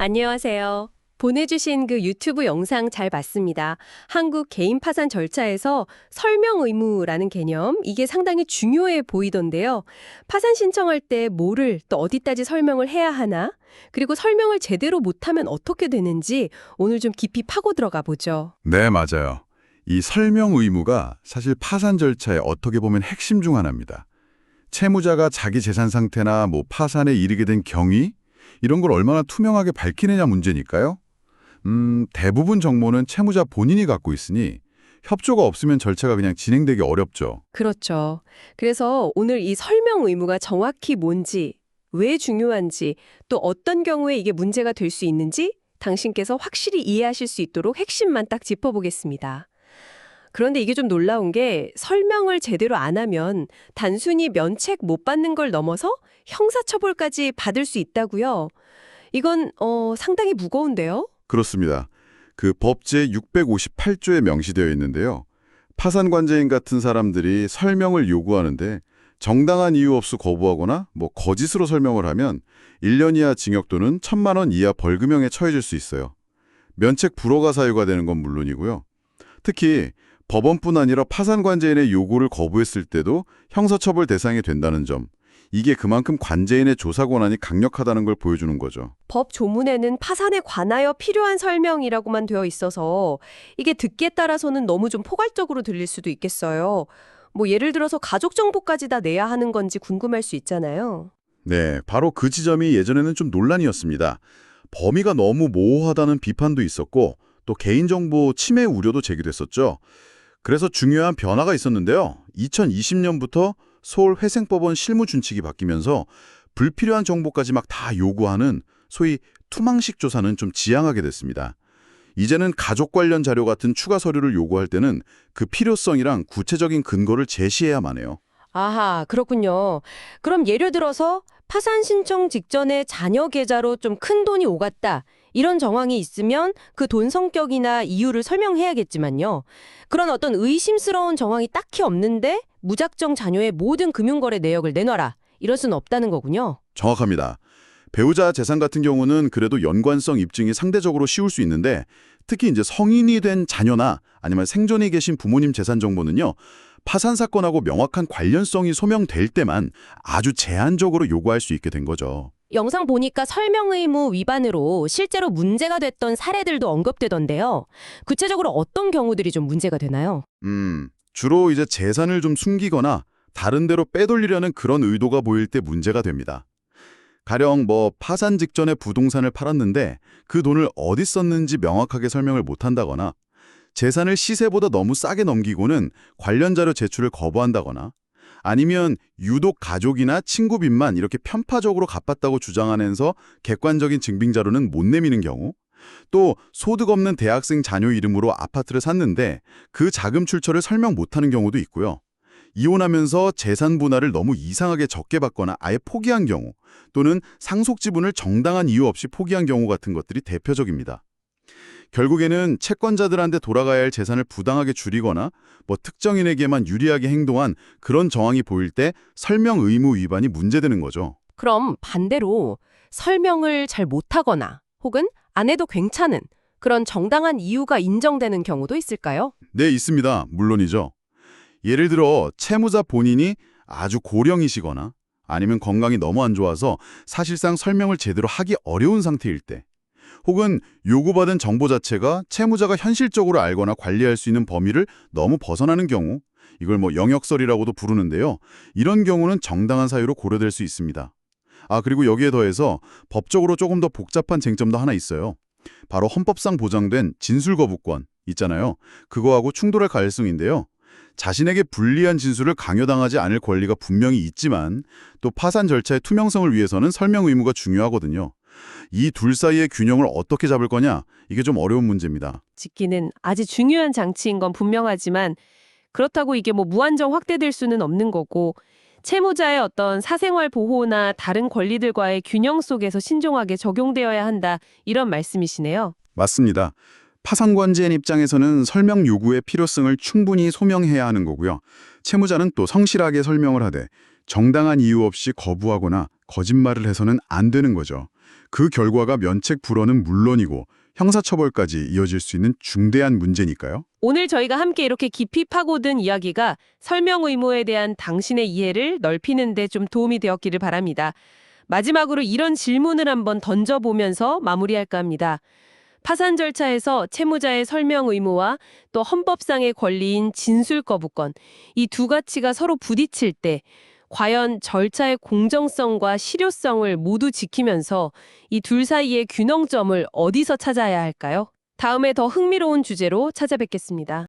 안녕하세요. 보내주신 그 유튜브 영상 잘 봤습니다. 한국 개인 파산 절차에서 설명 의무라는 개념, 이게 상당히 중요해 보이던데요. 파산 신청할 때 뭐를 또 어디까지 설명을 해야 하나? 그리고 설명을 제대로 못하면 어떻게 되는지 오늘 좀 깊이 파고 들어가 보죠. 네, 맞아요. 이 설명 의무가 사실 파산 절차의 어떻게 보면 핵심 중 하나입니다. 채무자가 자기 재산 상태나 파산에 이르게 된 경위 이런 걸 얼마나 투명하게 밝히느냐 문제니까요. 대부분 정보는 채무자 본인이 갖고 있으니 협조가 없으면 절차가 그냥 진행되기 어렵죠. 그렇죠. 그래서 오늘 이 설명 의무가 정확히 뭔지, 왜 중요한지, 또 어떤 경우에 이게 문제가 될 수 있는지 당신께서 확실히 이해하실 수 있도록 핵심만 딱 짚어보겠습니다. 그런데 이게 좀 놀라운 게 설명을 제대로 안 하면 단순히 면책 못 받는 걸 넘어서 형사처벌까지 받을 수 있다고요. 이건 상당히 무거운데요? 그렇습니다. 그 법제 658조에 명시되어 있는데요. 파산관제인 같은 사람들이 설명을 요구하는데 정당한 이유 없이 거부하거나 거짓으로 설명을 하면 1년 이하 징역 또는 1,000만 원 이하 벌금형에 처해질 수 있어요. 면책 불허가 사유가 되는 건 물론이고요. 특히 법원뿐 아니라 파산관제인의 요구를 거부했을 때도 형사처벌 대상이 된다는 점. 이게 그만큼 관제인의 조사 권한이 강력하다는 걸 보여주는 거죠. 법 조문에는 파산에 관하여 필요한 설명이라고만 되어 있어서 이게 듣기에 따라서는 너무 좀 포괄적으로 들릴 수도 있겠어요. 예를 들어서 가족 정보까지 다 내야 하는 건지 궁금할 수 있잖아요. 네, 바로 그 지점이 예전에는 좀 논란이었습니다. 범위가 너무 모호하다는 비판도 있었고 또 개인정보 침해 우려도 제기됐었죠. 그래서 중요한 변화가 있었는데요. 2020년부터 서울회생법원 실무준칙이 바뀌면서 불필요한 정보까지 막 다 요구하는 소위 투망식 조사는 좀 지양하게 됐습니다. 이제는 가족 관련 자료 같은 추가 서류를 요구할 때는 그 필요성이랑 구체적인 근거를 제시해야만 해요. 아하, 그렇군요. 그럼 예를 들어서 파산 신청 직전에 자녀 계좌로 좀 큰 돈이 오갔다. 이런 정황이 있으면 그 돈 성격이나 이유를 설명해야겠지만요. 그런 어떤 의심스러운 정황이 딱히 없는데 무작정 자녀의 모든 금융거래 내역을 내놔라. 이럴 수는 없다는 거군요. 정확합니다. 배우자 재산 같은 경우는 그래도 연관성 입증이 상대적으로 쉬울 수 있는데 특히 이제 성인이 된 자녀나 아니면 생존에 계신 부모님 재산 정보는요. 파산 사건하고 명확한 관련성이 소명될 때만 아주 제한적으로 요구할 수 있게 된 거죠. 영상 보니까 설명 의무 위반으로 실제로 문제가 됐던 사례들도 언급되던데요. 구체적으로 어떤 경우들이 좀 문제가 되나요? 주로 이제 재산을 좀 숨기거나 다른 데로 빼돌리려는 그런 의도가 보일 때 문제가 됩니다. 가령 파산 직전에 부동산을 팔았는데 그 돈을 어디 썼는지 명확하게 설명을 못한다거나 재산을 시세보다 너무 싸게 넘기고는 관련 자료 제출을 거부한다거나 아니면 유독 가족이나 친구 빚만 이렇게 편파적으로 갚았다고 주장하면서 객관적인 증빙 자료는 못 내미는 경우 또 소득 없는 대학생 자녀 이름으로 아파트를 샀는데 그 자금 출처를 설명 못하는 경우도 있고요. 이혼하면서 재산 분할을 너무 이상하게 적게 받거나 아예 포기한 경우 또는 상속 지분을 정당한 이유 없이 포기한 경우 같은 것들이 대표적입니다. 결국에는 채권자들한테 돌아가야 할 재산을 부당하게 줄이거나 특정인에게만 유리하게 행동한 그런 정황이 보일 때 설명 의무 위반이 문제되는 거죠. 그럼 반대로 설명을 잘 못하거나 혹은 안 해도 괜찮은 그런 정당한 이유가 인정되는 경우도 있을까요? 네, 있습니다. 물론이죠. 예를 들어 채무자 본인이 아주 고령이시거나 아니면 건강이 너무 안 좋아서 사실상 설명을 제대로 하기 어려운 상태일 때 혹은 요구받은 정보 자체가 채무자가 현실적으로 알거나 관리할 수 있는 범위를 너무 벗어나는 경우 이걸 영역설이라고도 부르는데요. 이런 경우는 정당한 사유로 고려될 수 있습니다. 그리고 여기에 더해서 법적으로 조금 더 복잡한 쟁점도 하나 있어요. 바로 헌법상 보장된 진술거부권 있잖아요. 그거하고 충돌할 가능성인데요. 자신에게 불리한 진술을 강요당하지 않을 권리가 분명히 있지만 또 파산 절차의 투명성을 위해서는 설명 의무가 중요하거든요. 이 둘 사이의 균형을 어떻게 잡을 거냐? 이게 좀 어려운 문제입니다. 지키는 아주 중요한 장치인 건 분명하지만 그렇다고 이게 무한정 확대될 수는 없는 거고 채무자의 어떤 사생활 보호나 다른 권리들과의 균형 속에서 신중하게 적용되어야 한다 이런 말씀이시네요. 맞습니다. 파산관제인 입장에서는 설명 요구의 필요성을 충분히 소명해야 하는 거고요. 채무자는 또 성실하게 설명을 하되 정당한 이유 없이 거부하거나 거짓말을 해서는 안 되는 거죠. 그 결과가 면책 불허는 물론이고 형사처벌까지 이어질 수 있는 중대한 문제니까요. 오늘 저희가 함께 이렇게 깊이 파고든 이야기가 설명 의무에 대한 당신의 이해를 넓히는 데 좀 도움이 되었기를 바랍니다. 마지막으로 이런 질문을 한번 던져보면서 마무리할까 합니다. 파산 절차에서 채무자의 설명 의무와 또 헌법상의 권리인 진술 거부권, 이 두 가치가 서로 부딪힐 때 과연 절차의 공정성과 실효성을 모두 지키면서 이 둘 사이의 균형점을 어디서 찾아야 할까요? 다음에 더 흥미로운 주제로 찾아뵙겠습니다.